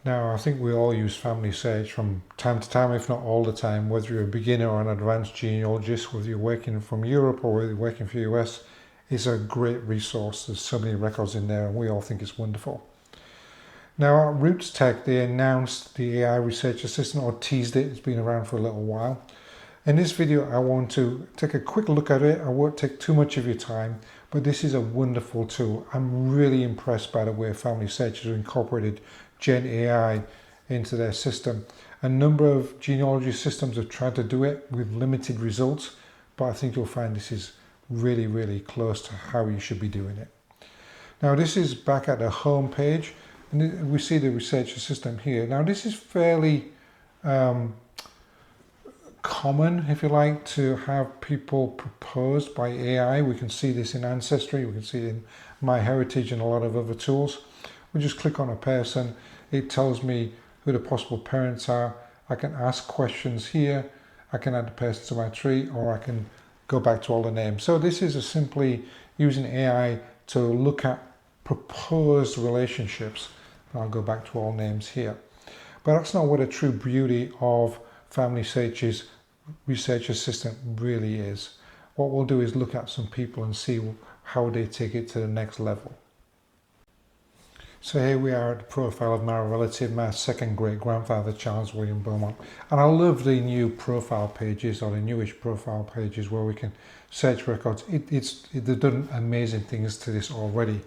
Now, I think we all use FamilySearch from time to time, if not all the time, whether you're a beginner or an advanced genealogist, whether you're working from Europe or whether you're working for the US, it's a great resource. There's so many records in there and we all think it's wonderful. Now, at Roots Tech, they announced the AI Research Assistant, or teased it. It's been around for a little while. In this video, I want to take a quick look at it. I won't take too much of your time, but this is a wonderful tool. I'm really impressed by the way FamilySearch has incorporated Gen AI into their system. A number of genealogy systems have tried to do it with limited results, but I think you'll find this is really, really close to how you should be doing it. Now, this is back at the home page, and we see the research assistant here. Now, this is fairly common, if you like, to have people proposed by AI. We can see this in Ancestry, we can see it in MyHeritage and a lot of other tools. We just click on a person, it tells me who the possible parents are. I can ask questions here, I can add the person to my tree, or I can go back to all the names. So this is simply using AI to look at proposed relationships. I'll go back to all names here. But that's not what a true beauty of FamilySearch's Research Assistant really is. What we'll do is look at some people and see how they take it to the next level. So here we are at the profile of my relative, my second great grandfather, Charles William Beaumont. And I love the new profile pages, or the newish profile pages, where we can search records. They've done amazing things to this already,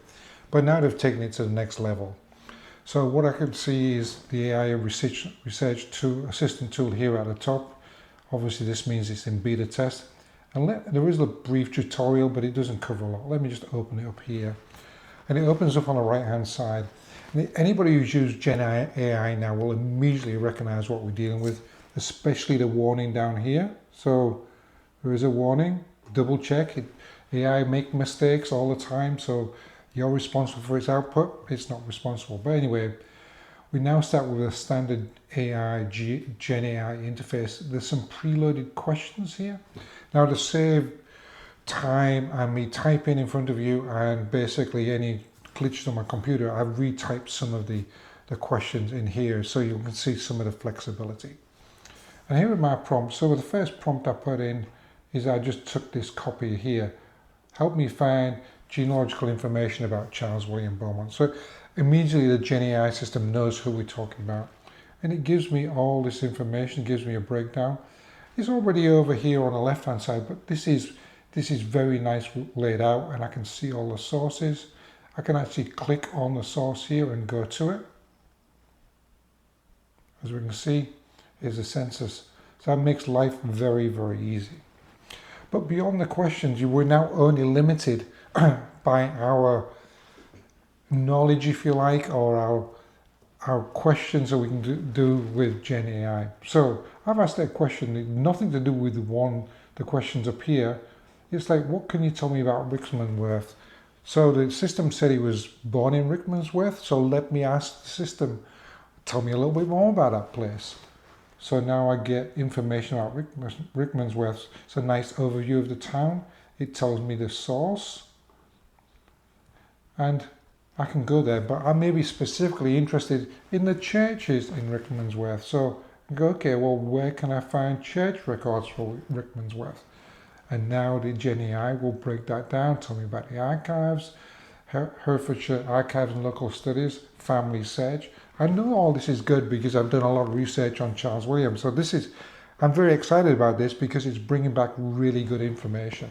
but now they've taken it to the next level. So what I can see is the AI Research Assistant tool here at the top. Obviously this means it's in beta test. And there is a brief tutorial, but it doesn't cover a lot. Let me just open it up here. And it opens up on the right hand side. And anybody who's used Gen AI now will immediately recognize what we're dealing with, especially the warning down here. So there is a warning, double check it. AI make mistakes all the time, so you're responsible for its output, it's not responsible. But anyway, we now start with a standard AI, Gen AI interface. There's some preloaded questions here. Now, to save time and me typing in front of you and basically any glitches on my computer, I've retyped some of the questions in here so you can see some of the flexibility. And here are my prompts. So the first prompt I put in is I just took this copy here. Help me find genealogical information about Charles William Beaumont. So immediately the Gen AI system knows who we're talking about. And it gives me all this information, gives me a breakdown. It's already over here on the left hand side, but this is very nice laid out, and I can see all the sources. I can actually click on the source here and go to it. As we can see, is the census. So that makes life very, very easy. But beyond the questions, we're now only limited by our knowledge, if you like, or our questions that we can do with Gen AI. So I've asked that question, nothing to do with the questions up here. It's like, what can you tell me about Rickmansworth? So the system said he was born in Rickmansworth, so let me ask the system, tell me a little bit more about that place. So now I get information about Rickmansworth. It's a nice overview of the town. It tells me the source. And I can go there, but I may be specifically interested in the churches in Rickmansworth. So I go, okay, well, where can I find church records for Rickmansworth? And now the Gen AI will break that down, tell me about the archives, Herefordshire Archives and Local Studies, FamilySearch. I know all this is good because I've done a lot of research on Charles William. So I'm very excited about this because it's bringing back really good information.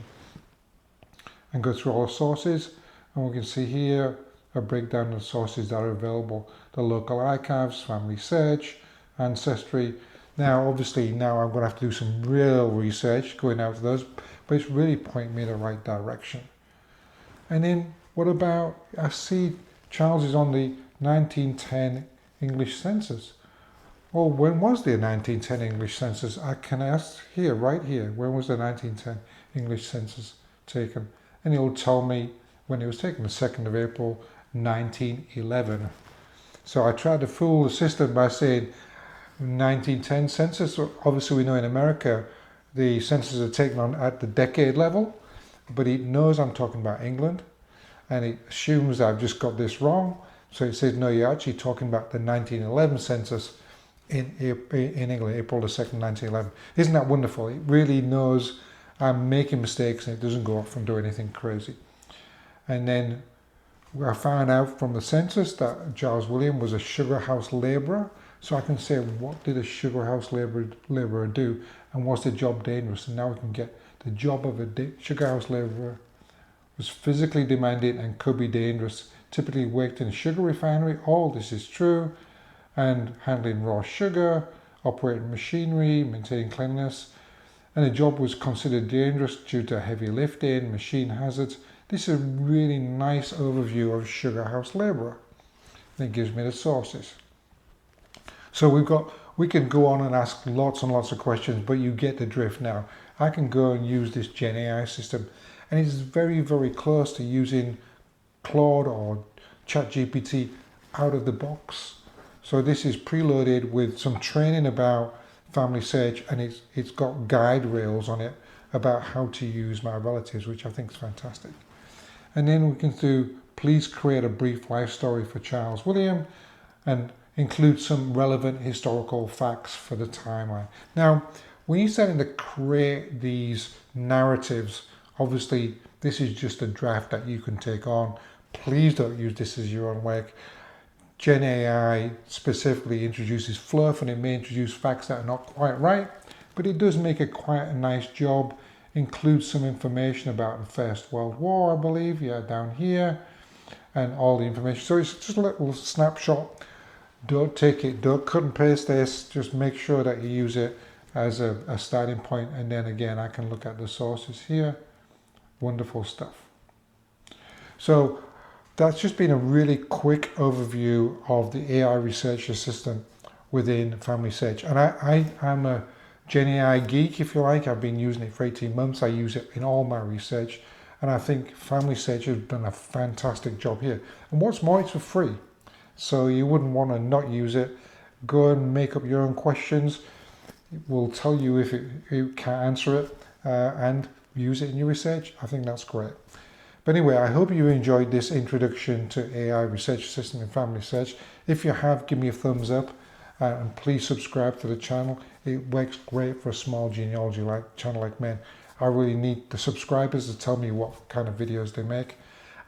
And go through all the sources, and we can see here a breakdown of the sources that are available. The local archives, FamilySearch, Ancestry. Now, obviously, now I'm going to have to do some real research going out to those, but it's really pointing me in the right direction. And then, what about, I see Charles is on the 1910 English census. Well, when was the 1910 English census? I can ask here, right here, when was the 1910 English census taken? And he'll tell me when it was taken, the 2nd of April, 1911. So I tried to fool the system by saying 1910 census. Obviously, we know in America the censuses are taken on at the decade level, but it knows I'm talking about England, and it assumes I've just got this wrong. So it says, no, you're actually talking about the 1911 census in England, April the 2nd, 1911. Isn't that wonderful? It really knows I'm making mistakes and it doesn't go off and do anything crazy. And then I found out from the census that Charles William was a sugar house labourer. So I can say, what did a sugar house labourer do? And was the job dangerous? And now we can get the job of a sugar house labourer was physically demanding and could be dangerous. Typically worked in a sugar refinery. All this is true. And handling raw sugar, operating machinery, maintaining cleanliness. And the job was considered dangerous due to heavy lifting, machine hazards. This is a really nice overview of sugar house labourer. And it gives me the sources. So we can go on and ask lots and lots of questions, but you get the drift now. I can go and use this Gen AI system, and it's very, very close to using Claude or ChatGPT out of the box. So this is preloaded with some training about family search, and it's got guide rails on it about how to use my relatives, which I think is fantastic. And then we can do, please create a brief life story for Charles William, and include some relevant historical facts for the timeline. Now, when you're starting to create these narratives, obviously this is just a draft that you can take on. Please don't use this as your own work. Gen AI specifically introduces fluff, and it may introduce facts that are not quite right, but it does make quite a nice job. Includes some information about the First World War, I believe, yeah, down here, and all the information. So it's just a little snapshot. Don't take it, don't cut and paste this, just make sure that you use it as a starting point, and then again I can look at the sources here. Wonderful stuff. So that's just been a really quick overview of the AI research assistant within FamilySearch. And I'm a Gen AI geek, if you like. I've been using it for 18 months. I use it in all my research, and I think FamilySearch has done a fantastic job here. And what's more, it's for free. So you wouldn't want to not use it. Go and make up your own questions. It will tell you if it can't answer it, and use it in your research. I think that's great. But anyway, I hope you enjoyed this introduction to AI Research Assistant in FamilySearch. If you have, give me a thumbs up, and please subscribe to the channel. It works great for a small genealogy channel like mine. I really need the subscribers to tell me what kind of videos they make.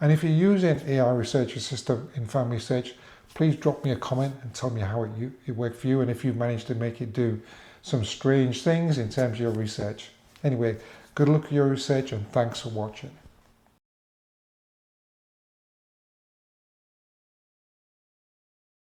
And if you're using AI Research Assistant in FamilySearch, please drop me a comment and tell me how it worked for you, and if you've managed to make it do some strange things in terms of your research. Anyway, good luck with your research, and thanks for watching.